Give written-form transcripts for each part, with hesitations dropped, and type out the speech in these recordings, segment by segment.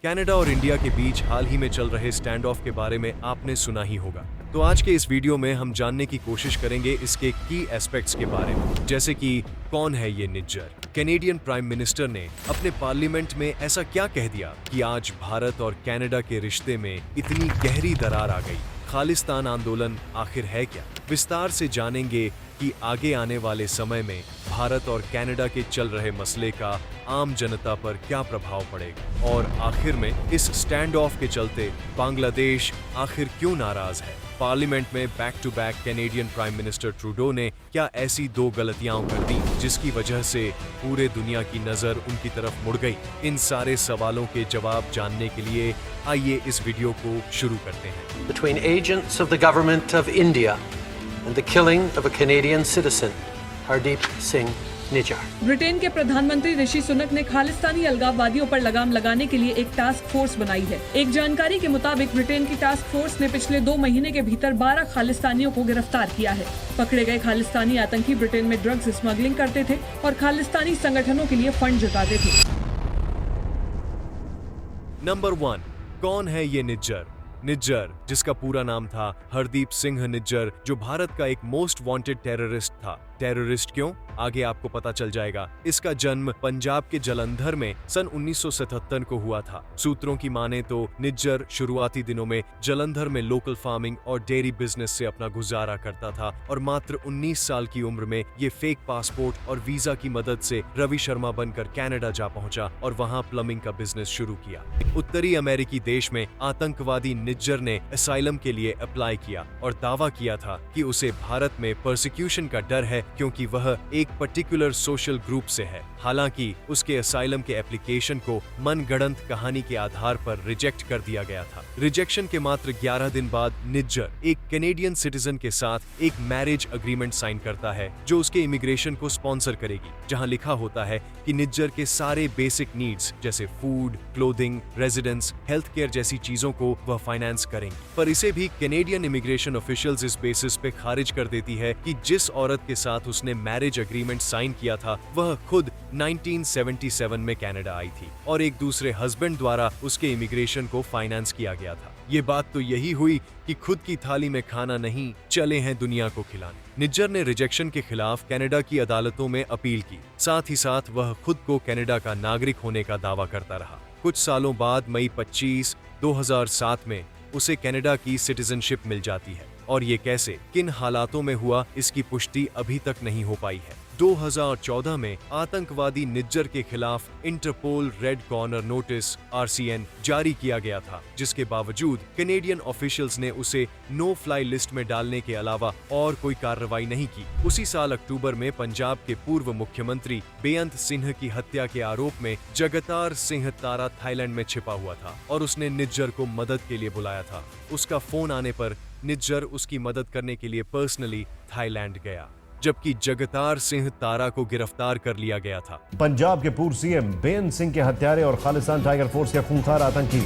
Canada और India के बीच हाल ही में चल रहे स्टैंड ऑफ के बारे में आपने सुना ही होगा। तो आज के इस वीडियो में हम जानने की कोशिश करेंगे इसके की एस्पेक्ट्स के बारे में, जैसे कि कौन है ये निज्जर। कैनेडियन प्राइम मिनिस्टर ने अपने पार्लियामेंट में ऐसा क्या कह दिया कि आज भारत और कनाडा के रिश्ते में इतनी गहरी दरार आ गई। खालिस्तान आंदोलन आखिर है क्या, विस्तार से जानेंगे कि आगे आने वाले समय में भारत और कनाडा के चल रहे मसले का आम जनता पर क्या प्रभाव पड़ेगा, और आखिर में इस स्टैंड ऑफ के चलते बांग्लादेश आखिर क्यों नाराज है। पार्लियामेंट में back to back Canadian prime minister Trudeau ने क्या ऐसी दो गलतियां कर दी जिसकी वजह से पूरे दुनिया की नजर उनकी तरफ मुड़ गई। इन सारे सवालों के जवाब जानने के लिए आइए इस वीडियो को शुरू करते हैं। Between agents of the government of India and the killing of a Canadian citizen, Hardeep Singh Nijjar. Britain के प्रधानमंत्री ऋषि सुनक ने खालिस्तानी अलगाववादियों पर लगाम लगाने के लिए एक टास्क फोर्स बनाई है। एक जानकारी के मुताबिक ब्रिटेन की टास्क फोर्स ने पिछले 2 महीने के भीतर 12 खालिस्तानियों को गिरफ्तार किया है। पकड़े गए खालिस्तानी आतंकी ब्रिटेन में ड्रग्स स्मगलिंग करते थे और खालिस्तानी संगठनों के लिए फंड जुटाते थे। नंबर 1, कौन है ये निज्जर। निज्जर, जिसका पूरा नाम था हरदीप सिंह निज्जर, जो भारत का एक मोस्ट वांटेड टेररिस्ट था। टेररिस्ट क्यों, आगे आपको पता चल जाएगा। इसका जन्म पंजाब के जलंधर में सन 1977 को हुआ था। सूत्रों की माने तो निज्जर शुरुआती दिनों में जलंधर में लोकल फार्मिंग और डेयरी बिजनेस से अपना गुजारा करता था और मात्र 19 साल की उम्र में ये फेक पासपोर्ट और वीजा की मदद से रवि शर्मा बनकर कनाडा जा पहुंचा और वहां प्लम्बिंग का बिजनेस शुरू किया। उत्तरी अमेरिकी देश में आतंकवादी निज्जर ने असाइलम के लिए अप्लाई किया और दावा किया था कि उसे भारत में परसिक्यूशन का डर है क्योंकि वह एक पर्टिकुलर सोशल ग्रुप से है। हालांकि उसके असाइलम के एप्लीकेशन को मनगढ़ंत कहानी के आधार पर रिजेक्ट कर दिया गया था। रिजेक्शन के मात्र 11 दिन बाद निज्जर एक कैनेडियन सिटीजन के साथ एक मैरिज अग्रीमेंट साइन करता है जो उसके इमिग्रेशन को स्पॉन्सर करेगी, जहां लिखा होता है कि निज्जर के सारे बेसिक नीड्स जैसे food, clothing, residence, health care जैसी चीजों को वह फाइनेंस करेंगी। पर इसे भी कैनेडियन इमिग्रेशन ऑफिशियल्स इस बेसिस पे खारिज कर देती है कि जिस औरत के साथ उसने मैरिज अग्रीमेंट साइन किया था वह खुद 1977 में कनाडा आई थी और एक दूसरे हस्बैंड द्वारा उसके इमिग्रेशन को फाइनेंस किया गया था। ये बात तो यही हुई कि खुद की थाली में खाना नहीं, चले हैं दुनिया को खिलाने। निज्जर ने रिजेक्शन के खिलाफ कनाडा की अदालतों में अपील की। साथ ही साथ वह खुद को कनाडा का नागरिक होने का दावा करता रहा। कुछ सालों बाद मई 25, 2007 में उसे कनाडा की सिटीजनशिप मिल जाती है, और ये कैसे, किन हालातों में हुआ, इसकी पुष्टि अभी तक नहीं हो पाई है। 2014 में आतंकवादी निज्जर के खिलाफ Interpol red corner notice (RCN) जारी किया गया था, जिसके बावजूद कैनेडियन ऑफिशियल्स ने उसे नो फ्लाई लिस्ट में डालने के अलावा और कोई कार्रवाई नहीं की। उसी साल अक्टूबर में पंजाब के पूर्व मुख्यमंत्री बेअंत सिंह की हत्या के आरोप में जगतार सिंह तारा थाईलैंड में छिपा हुआ था और उसने निज्जर को मदद के लिए बुलाया था। उसका फोन आने पर निज्जर उसकी मदद करने के लिए पर्सनली थाईलैंड गया, जबकि जगतार सिंह तारा को गिरफ्तार कर लिया गया था। पंजाब के पूर्व सीएम बेअंत सिंह के हत्यारे और खालिस्तान टाइगर फोर्स के खूंखार आतंकी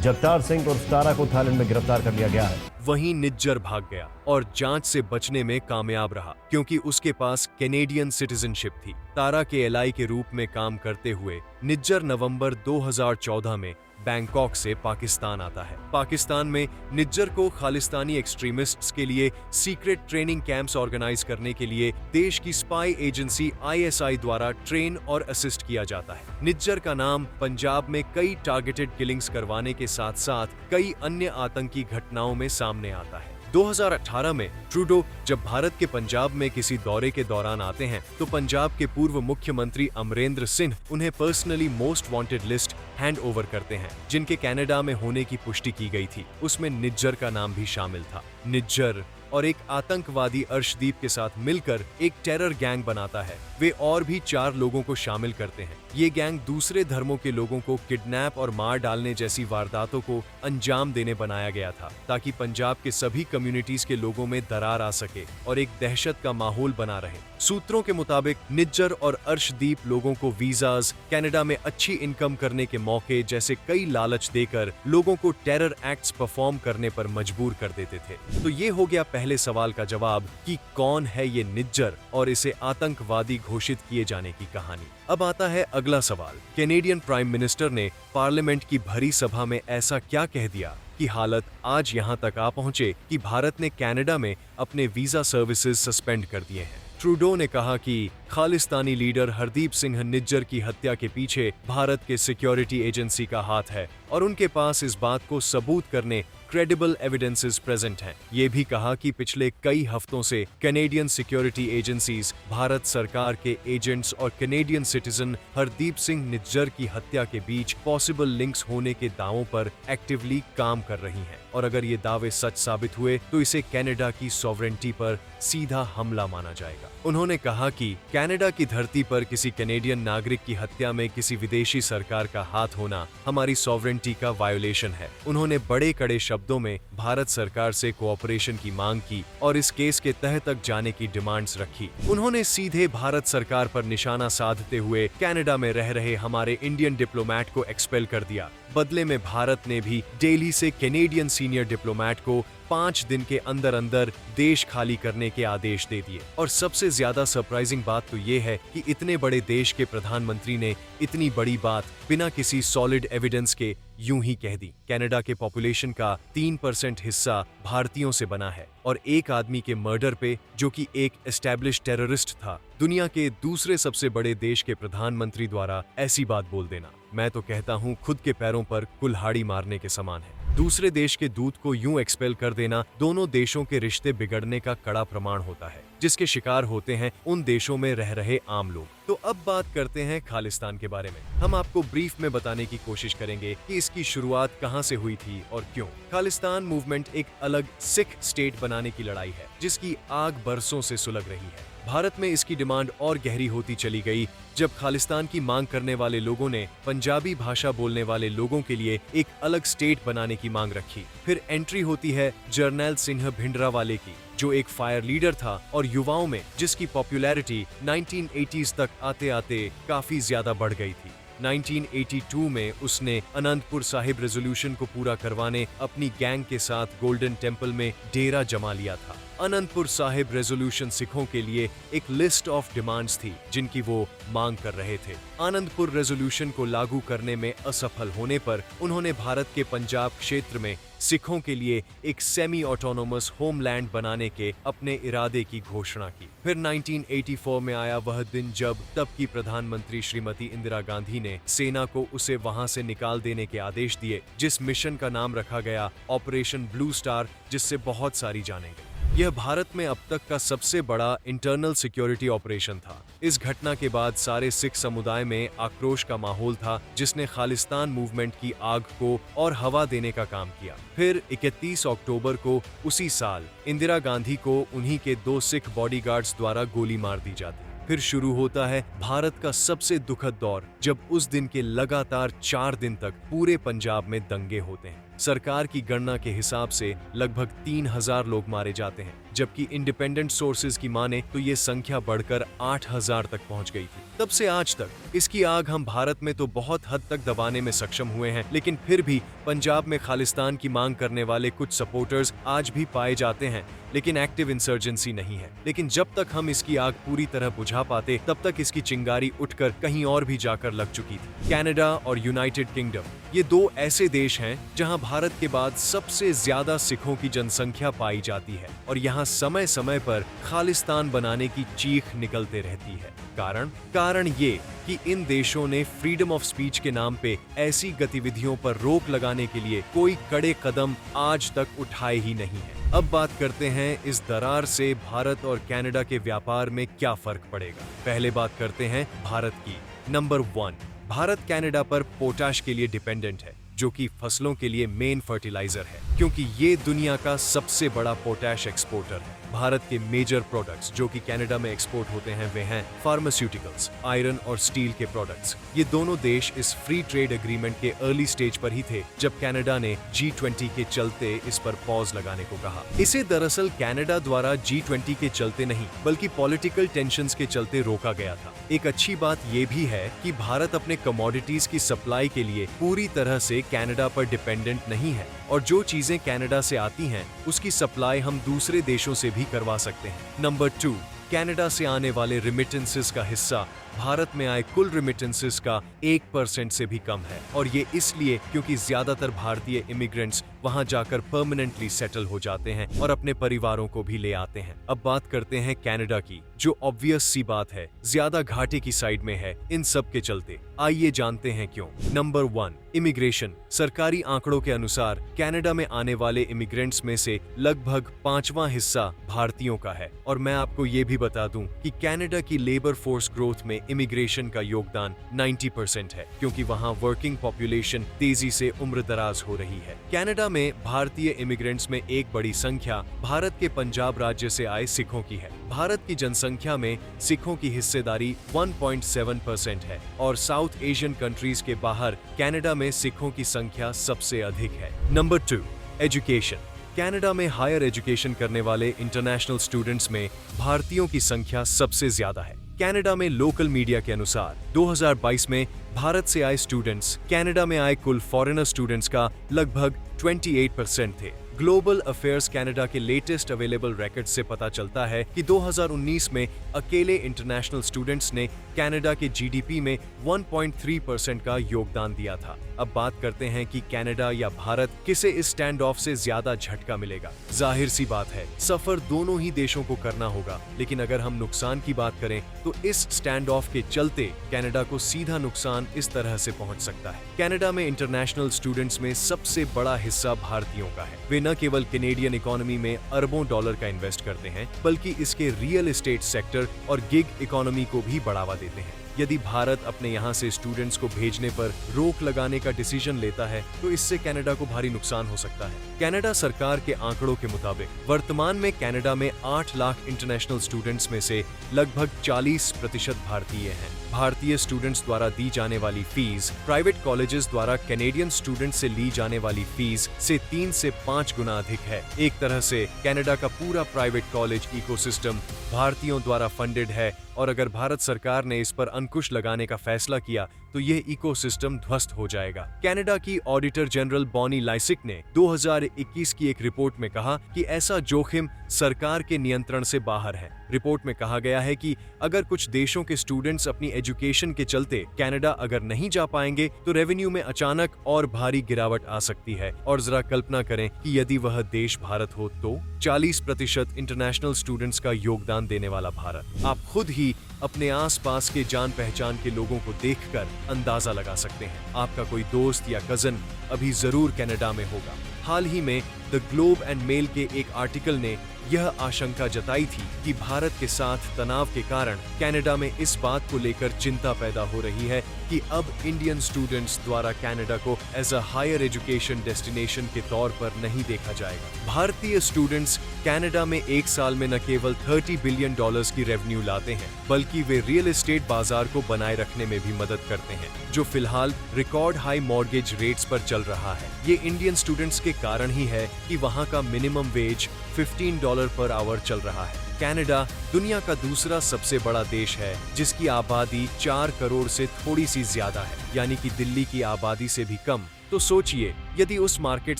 जगतार सिंह और तारा को थाईलैंड में गिरफ्तार कर लिया गया है। वहीं निज्जर भाग गया और जांच से बचने में कामयाब रहा क्योंकि उसके पास कैनेडियन सिटीजनशिप थी। तारा के एलआई के रूप में काम करते हुए निज्जर नवंबर 2014 में बैंकॉक से पाकिस्तान आता है। पाकिस्तान में निज्जर को खालिस्तानी एक्सट्रीमिस्ट्स के लिए सीक्रेट ट्रेनिंग कैंप्स ऑर्गेनाइज करने के लिए देश की स्पाई एजेंसी ISI द्वारा ट्रेन और असिस्ट किया जाता है। निज्जर का नाम पंजाब में कई टारगेटेड किलिंग्स करवाने के साथ साथ कई अन्य आतंकी घटनाओं में सामने आता है। 2018 में ट्रूडो जब भारत के पंजाब में किसी दौरे के दौरान आते हैं तो पंजाब के पूर्व मुख्यमंत्री अमरेंद्र सिंह उन्हें personally most wanted list hand over करते हैं, जिनके कनाडा में होने की पुष्टि की गई थी। उसमें निज्जर का नाम भी शामिल था। निज्जर और एक आतंकवादी अर्शदीप के साथ मिलकर एक टेरर गैंग बनाता है। वे और भी 4 लोगों को शामिल करते हैं। ये गैंग दूसरे धर्मों के लोगों को किडनैप और मार डालने जैसी वारदातों को अंजाम देने बनाया गया था ताकि पंजाब के सभी कम्युनिटीज के लोगों में दरार आ सके और एक दहशत का माहौल बना रहे। सूत्रों के मुताबिक निज्जर और अर्शदीप लोगों को वीजाज, कनाडा में अच्छी इनकम करने के मौके जैसे कई लालच देकर लोगों को टेरर एक्ट्स परफॉर्म करने पर मजबूर कर देते थे। तो ये हो गया पहले सवाल का जवाब कि कौन है ये निज्जर और इसे आतंकवादी घोषित किए जाने की कहानी। अब आता है अगला सवाल, कैनेडियन प्राइम मिनिस्टर ने पार्लियामेंट की भरी सभा में ऐसा क्या कह दिया कि हालत आज यहां तक आ पहुंचे कि भारत ने कनाडा में अपने वीजा सर्विसेज सस्पेंड कर दिए हैं। ट्रूडो ने कहा कि खालिस्तानी लीडर हरदीप सिंह निज्जर की हत्या के पीछे भारत के सिक्योरिटी एजेंसी का हाथ है और उनके पास इस बात को सबूत करने क्रेडिबल एविडेंसेस प्रेजेंट हैं। ये भी कहा कि पिछले कई हफ्तों से कैनेडियन सिक्योरिटी एजेंसीज भारत सरकार के एजेंट्स और कैनेडियन सिटीजन हरदीप सिंह निज्जर की हत्या के बीच पॉसिबल लिंक्स होने के दावों पर एक्टिवली काम कर रही हैं और अगर ये दावे सच साबित हुए तो इसे कनाडा की सॉवरेंटी पर सीधा हमला माना जाएगा। उन्होंने कहा कि कनाडा की धरती पर किसी कैनेडियन नागरिक की हत्या में किसी विदेशी सरकार का हाथ होना हमारी सॉवरेंटी का वायोलेशन है। उन्होंने बड़े कड़े शब्दों में भारत सरकार से कोऑपरेशन की मांग की और इस केस के तह तक जाने की डिमांड्स रखी। उन्होंने सीधे भारत सरकार पर निशाना साधते हुए कनाडा में रह रहे हमारे इंडियन डिप्लोमेट को एक्सपेल कर दिया। बदले में भारत ने भी दिल्ली से कैनेडियन सीनियर डिप्लोमेट को 5 दिन के अंदर अंदर देश खाली करने के आदेश दे दिए। और सबसे ज्यादा सरप्राइजिंग बात तो ये है कि इतने बड़े देश के प्रधानमंत्री ने इतनी बड़ी बात बिना किसी सॉलिड एविडेंस के यूं ही कह दी। कनाडा के पॉपुलेशन का 3% हिस्सा भारतीयों से बना है और एक आदमी के मर्डर पे, जो कि एक एस्टैब्लिश्ड टेररिस्ट था, दुनिया के दूसरे सबसे बड़े देश के प्रधानमंत्री द्वारा ऐसी बात बोल देना, मैं तो कहता हूँ खुद के पैरों पर कुल्हाड़ी मारने के समान है। दूसरे देश के दूत को यूं एक्सपेल कर देना दोनों देशों के रिश्ते बिगड़ने का कड़ा प्रमाण होता है, जिसके शिकार होते हैं उन देशों में रह रहे आम लोग। तो अब बात करते हैं खालिस्तान के बारे में। हम आपको ब्रीफ में बताने की कोशिश करेंगे कि इसकी शुरुआत कहां से हुई थी और क्यों। खालिस्तान मूवमेंट एक अलग सिख स्टेट बनाने की लड़ाई है जिसकी आग बरसों से सुलग रही है। भारत में इसकी डिमांड और गहरी होती चली गई जब खालिस्तान की मांग करने वाले लोगों ने पंजाबी भाषा बोलने वाले लोगों के लिए एक अलग स्टेट बनाने की मांग रखी। फिर एंट्री होती है जर्नैल सिंह भिंडरावाले की, जो एक फायर लीडर था और युवाओं में जिसकी पॉपुलैरिटी 1980s तक आते आते काफी ज्यादा बढ़ गई थी। 1982 में उसने अनंतपुर साहिब रेजोल्यूशन को पूरा करवाने अपनी गैंग के साथ गोल्डन टेम्पल में डेरा जमा लिया था। अनंतपुर साहिब रेजोल्यूशन सिखों के लिए एक लिस्ट ऑफ डिमांड्स थी जिनकी वो मांग कर रहे थे। अनंतपुर रेजोल्यूशन को लागू करने में असफल होने पर उन्होंने भारत के पंजाब क्षेत्र में सिखों के लिए एक सेमी ऑटोनोमस होमलैंड बनाने के अपने इरादे की घोषणा की। फिर 1984 में आया वह दिन जब तब की प्रधानमंत्री श्रीमती इंदिरा गांधी ने सेना को उसे वहां से निकाल देने के आदेश दिए, जिस मिशन का नाम रखा गया ऑपरेशन ब्लू स्टार, जिससे बहुत सारी जानें गई। यह भारत में अब तक का सबसे बड़ा इंटरनल सिक्योरिटी ऑपरेशन था। इस घटना के बाद सारे सिख समुदाय में आक्रोश का माहौल था, जिसने खालिस्तान मूवमेंट की आग को और हवा देने का काम किया। फिर 31 अक्टूबर को उसी साल इंदिरा गांधी को उन्हीं के 2 सिख बॉडीगार्ड्स द्वारा गोली मार दी जाती। फिर शुरू होता है भारत का सबसे दुखद दौर, जब उस दिन के लगातार 4 दिन तक पूरे पंजाब में दंगे होते हैं। सरकार की गणना के हिसाब से लगभग 3000 लोग मारे जाते हैं, जबकि इंडिपेंडेंट सोर्सेज की माने तो ये संख्या बढ़कर 8000 तक पहुंच गई थी। तब से आज तक इसकी आग हम भारत में तो बहुत हद तक दबाने में सक्षम हुए हैं, लेकिन फिर भी पंजाब में खालिस्तान की मांग करने वाले कुछ सपोर्टर्स आज भी पाए जाते हैं, लेकिन एक्टिव इंसर्जेंसी नहीं है। लेकिन जब तक हम इसकी आग पूरी तरह बुझा पाते, तब तक इसकी चिंगारी उठकर कहीं और भी जाकर लग चुकी थी। कनाडा और यूनाइटेड किंगडम, ये 2 ऐसे देश हैं जहां भारत के बाद सबसे ज्यादा सिखों की जनसंख्या पाई जाती है और यहाँ समय समय पर खालिस्तान बनाने की चीख निकलते रहती है। कारण ये कि इन देशों ने फ्रीडम ऑफ स्पीच के नाम पे ऐसी गतिविधियों पर रोक लगाने के लिए कोई कड़े कदम आज तक उठाए ही नहीं है। अब बात करते हैं इस दरार से भारत और कनाडा के व्यापार में क्या फर्क पड़ेगा। पहले बात करते हैं भारत की। नंबर 1, भारत कनाडा पर पोटाश के लिए डिपेंडेंट है, जो कि फसलों के लिए मेन फर्टिलाइजर है, क्योंकि ये दुनिया का सबसे बड़ा पोटाश एक्सपोर्टर है। भारत के मेजर प्रोडक्ट्स जो कि कनाडा में एक्सपोर्ट होते हैं वे हैं फार्मास्यूटिकल्स, आयरन और स्टील के प्रोडक्ट्स। ये दोनों देश इस फ्री ट्रेड एग्रीमेंट के अर्ली स्टेज पर ही थे जब कनाडा ने G20 के चलते इस पर पॉज लगाने को कहा। इसे दरअसल कनाडा द्वारा G20 के चलते नहीं बल्कि पॉलिटिकल टेंशंस के चलते रोका गया था। एक अच्छी बात यह भी है कि भारत अपने कमोडिटीज की सप्लाई के लिए पूरी तरह से कनाडा पर डिपेंडेंट नहीं है और जो चीजें कनाडा से आती हैं उसकी सप्लाई हम दूसरे देशों से भी करवा सकते हैं। नंबर 2, कनाडा से आने वाले रिमिटेंसेस का हिस्सा भारत में आए कुल रिमिटेंसेस का 1% से भी कम है और ये इसलिए क्योंकि ज्यादातर भारतीय इमिग्रेंट्स वहां जाकर परमानेंटली सेटल हो जाते हैं और अपने परिवारों को भी ले आते हैं। अब बात करते हैं कनाडा की, जो ऑब्वियस सी बात है ज्यादा घाटे की साइड में है इन सब के चलते। आइए जानते हैं क्यों। Number 1, immigration. सरकारी आंकड़ों के अनुसार कनाडा में आने वाले इमिग्रेंट्स में से लगभग 5वां हिस्सा भारतीयों का है और मैं आपको ये भी बता दूं कि कनाडा की लेबर फोर्स ग्रोथ में इमिग्रेशन का योगदान 90% है क्योंकि वहां वर्किंग पॉपुलेशन तेजी से उम्रदराज हो रही है। कनाडा में भारतीय इमिग्रेंट्स में एक बड़ी संख्या भारत के पंजाब राज्य से आए सिखों की है। भारत की जनसंख्या में सिखों की हिस्सेदारी 1.7% है और साउथ एशियन कंट्रीज के बाहर कनाडा में सिखों की संख्या सबसे अधिक है। Number 2, education. कनाडा में हायर एजुकेशन करने वाले इंटरनेशनल स्टूडेंट्स में भारतीयों की संख्या सबसे ज्यादा है। कनाडा में लोकल मीडिया के अनुसार 2022 में भारत से आए स्टूडेंट्स कनाडा में आए कुल फॉरेनर स्टूडेंट्स का लगभग 28% थे। ग्लोबल अफेयर्स कनाडा के लेटेस्ट अवेलेबल रिकॉर्ड से पता चलता है कि 2019 में अकेले इंटरनेशनल स्टूडेंट्स ने कनाडा के जीडीपी में 1.3% का योगदान दिया था। अब बात करते हैं कि कनाडा या भारत किसे इस स्टैंड ऑफ से ज्यादा झटका मिलेगा। जाहिर सी बात है सफर दोनों ही देशों को करना होगा, लेकिन अगर हम नुकसान की बात करें तो इस स्टैंड ऑफ के चलते कनाडा को सीधा नुकसान इस तरह से पहुंच सकता है। कनाडा में इंटरनेशनल स्टूडेंट्स में सबसे बड़ा हिस्सा भारतीयों का है। वे न केवल कैनेडियन इकोनॉमी में अरबों डॉलर का इन्वेस्ट करते हैं बल्कि इसके रियल एस्टेट सेक्टर और गिग इकोनॉमी को भी बढ़ावा देते हैं। यदि भारत अपने यहाँ से स्टूडेंट्स को भेजने पर रोक लगाने का डिसीजन लेता है तो इससे कनाडा को भारी नुकसान हो सकता है। कनाडा सरकार के आंकड़ों के मुताबिक वर्तमान में कनाडा में 8 लाख इंटरनेशनल स्टूडेंट्स में से लगभग 40% भारतीय हैं। भारतीय स्टूडेंट्स द्वारा दी जाने वाली फीस प्राइवेट कॉलेजेस द्वारा कैनेडियन स्टूडेंट्स से ली जाने वाली फीस से 3 से 5 गुना अधिक है। एक तरह से कनाडा का पूरा प्राइवेट कॉलेज इकोसिस्टम भारतीयों द्वारा फंडेड है और अगर भारत सरकार ने इस पर अंकुश लगाने का फैसला किया तो यह इकोसिस्टम ध्वस्त हो जाएगा। कनाडा की ऑडिटर जनरल बॉनी लाइसिक ने 2021 की एक रिपोर्ट में कहा कि ऐसा जोखिम सरकार के नियंत्रण से बाहर है। रिपोर्ट में कहा गया है कि अगर कुछ देशों के स्टूडेंट्स अपनी एजुकेशन के चलते कनाडा अगर नहीं जा पाएंगे तो रेवेन्यू में अचानक और भारी गिरावट आ सकती है। और जरा कल्पना करें कि यदि वह देश भारत हो तो 40% इंटरनेशनल स्टूडेंट्स का योगदान देने वाला भारत। आप खुद ही अपने आसपास के जान पहचान के लोगों को देखकर अंदाजा लगा सकते हैं। आपका कोई दोस्त या कजन अभी जरूर कनाडा में होगा। हाल ही में द ग्लोब एंड मेल के एक आर्टिकल ने यह आशंका जताई थी कि भारत के साथ तनाव के कारण कनाडा में इस बात को लेकर चिंता पैदा हो रही है कि अब इंडियन स्टूडेंट्स द्वारा कनाडा को as a higher education destination के तौर पर नहीं देखा जाएगा। भारतीय स्टूडेंट्स कनाडा में एक साल में न केवल $30 बिलियन की रेवेन्यू लाते हैं बल्कि वे रियल एस्टेट बाजार को बनाए रखने में भी मदद करते हैं, जो फिलहाल रिकॉर्ड हाई मॉर्गेज रेट्स पर चल रहा है। ये इंडियन स्टूडेंट्स के कारण ही है कि वहाँ का मिनिमम वेज $15 पर आवर चल रहा है। कनाडा दुनिया का दूसरा सबसे बड़ा देश है जिसकी आबादी 4 करोड़ से थोड़ी सी ज्यादा है, यानी कि दिल्ली की आबादी से भी कम। तो सोचिए यदि उस मार्केट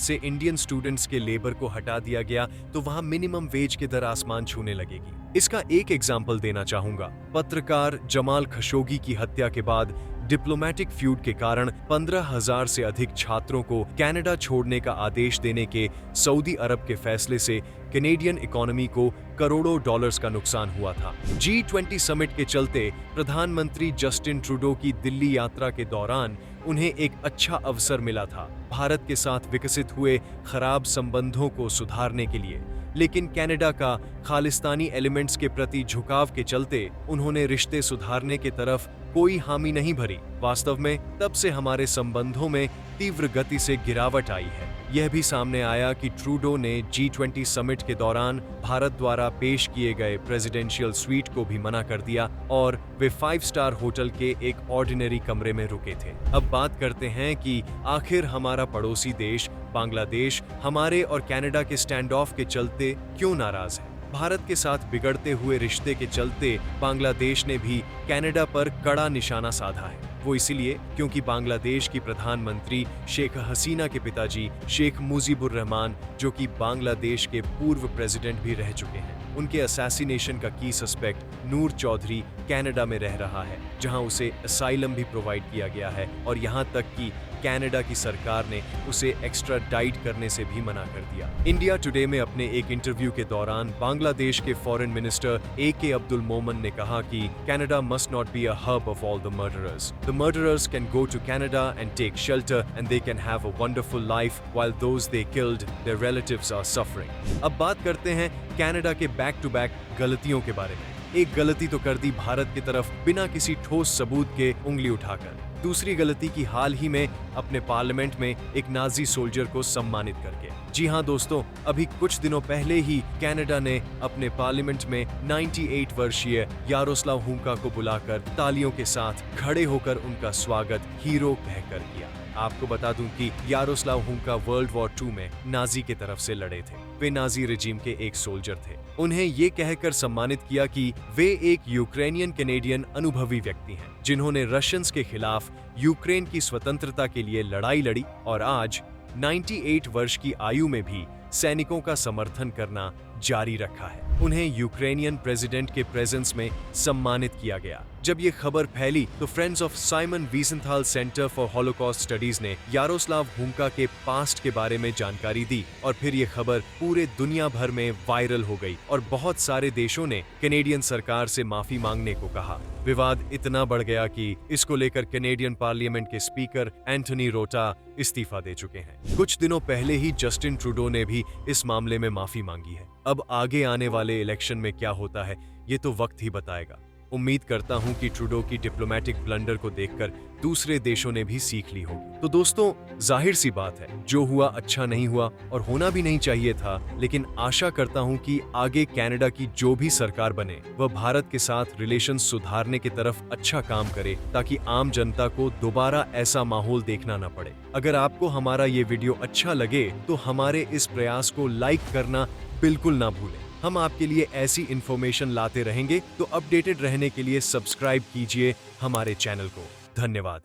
से इंडियन स्टूडेंट्स के लेबर को हटा दिया गया तो वहाँ मिनिमम वेज की दर आसमान छूने लगेगी। इसका एक एग्जाम्पल देना चाहूंगा। पत्रकार जमाल खशोगी की हत्या के बाद डिप्लोमेटिक फ्यूड के कारण 15,000 से अधिक छात्रों को कनाडा छोड़ने का आदेश देने के सऊदी अरब के फैसले से कैनेडियन इकोनॉमी को करोड़ों डॉलर्स का नुकसान हुआ था। G20 समिट के चलते प्रधानमंत्री जस्टिन ट्रूडो की दिल्ली यात्रा के दौरान उन्हें एक अच्छा अवसर मिला था भारत के साथ विकसित हुए खराब संबंधों को सुधारने के लिए, लेकिन कनाडा का खालिस्तानी एलिमेंट्स के प्रति झुकाव के चलते उन्होंने रिश्ते सुधारने के तरफ कोई हामी नहीं भरी। वास्तव में तब से हमारे संबंधों में तीव्र गति से गिरावट आई है। यह भी सामने आया कि ट्रूडो ने G20 समिट के दौरान भारत द्वारा पेश किए गए प्रेसिडेंशियल स्वीट को भी मना कर दिया और वे 5 स्टार होटल के एक ऑर्डिनरी कमरे में रुके थे। अब बात करते हैं कि आखिर हमारा पड़ोसी देश बांग्लादेश हमारे और कनाडा के स्टैंड ऑफ के चलते क्यों नाराज है। भारत के साथ बिगड़ते हुए रिश्ते के चलते बांग्लादेश ने भी कनाडा पर कड़ा निशाना साधा है। वो इसलिए क्योंकि बांग्लादेश की प्रधानमंत्री शेख हसीना के पिताजी शेख मुजीबुर रहमान, जो कि बांग्लादेश के पूर्व प्रेसिडेंट भी रह चुके हैं, उनके असैसिनेशन का की सस्पेक्ट नूर चौधरी कनाडा में रह रहा है, जहां उसे असाइलम भी प्रोवाइड किया गया है और यहां तक कि कनाडा की सरकार ने उसे एक्स्ट्राडाइट करने से भी मना कर दिया। इंडिया टुडे में अपने एक इंटरव्यू के दौरान बांग्लादेश के foreign minister AK Abdul Momen ने कहा कि Canada must not be a hub of all the murderers. The murderers can go to Canada and take shelter and they can have a wonderful life while those they killed their relatives are suffering. अब बात करते हैं Canada के back to back गलतियों के बारे में। एक गलती तो कर दी भारत की तरफ बिना किसी ठोस सबूत के उंगली उठाकर। दूसरी गलती की हाल ही में अपने पार्लियामेंट में एक नाजी सोल्जर को सम्मानित करके। जी हाँ दोस्तों, अभी कुछ दिनों पहले ही कनाडा ने अपने पार्लियामेंट में 98 वर्षीय यारोस्लाव हुंका को बुलाकर तालियों के साथ खड़े होकर उनका स्वागत हीरो कहकर किया। आपको बता दूं कि यारोस्लाव हुंका वर्ल्ड वॉर 2 में नाजी के तरफ से लड़े थे। वे नाजी रेजिम के एक सोल्जर थे। उन्हें ये कहकर सम्मानित किया कि वे एक यूक्रेनियन कैनेडियन अनुभवी व्यक्ति हैं, जिन्होंने रशियंस के खिलाफ यूक्रेन की स्वतंत्रता के लिए लड़ाई लड़ी और आज 98 वर्ष की आयु में भी सैनिकों का समर्थन करना जारी रखा है। उन्हें यूक्रेनियन प्रेसिडेंट के प्रेजेंस में सम्मानित किया गया। जब ये खबर फैली तो friends of Simon Wiesenthal Center for Holocaust Studies ने यारोस्लाव हुंका के पास्ट के बारे में जानकारी दी और फिर ये खबर पूरे दुनिया भर में वायरल हो गई और बहुत सारे देशों ने कैनेडियन सरकार से माफी मांगने को कहा। विवाद इतना बढ़ गया कि इसको लेकर कैनेडियन पार्लियामेंट के स्पीकर एंथनी रोटा इस्तीफा दे चुके हैं। कुछ दिनों पहले ही जस्टिन ट्रूडो ने भी इस मामले में माफी मांगी है। अब आगे आने वाले इलेक्शन में क्या होता है ये तो वक्त ही बताएगा। उम्मीद करता हूं कि ट्रूडो की डिप्लोमेटिक ब्लंडर को देखकर दूसरे देशों ने भी सीख ली होगी। तो दोस्तों, जाहिर सी बात है, जो हुआ अच्छा नहीं हुआ और होना भी नहीं चाहिए था, लेकिन आशा करता हूं कि आगे कनाडा की जो भी सरकार बने वह भारत के साथ रिलेशन सुधारने की तरफ अच्छा काम करे, ताकि आम जनता को दोबारा ऐसा माहौल देखना न पड़े। अगर आपको हमारा ये वीडियो अच्छा लगे तो हमारे इस प्रयास को लाइक करना बिल्कुल ना भूलें। हम आपके लिए ऐसी इन्फॉर्मेशन लाते रहेंगे, तो अपडेटेड रहने के लिए सब्सक्राइब कीजिए हमारे चैनल को। धन्यवाद।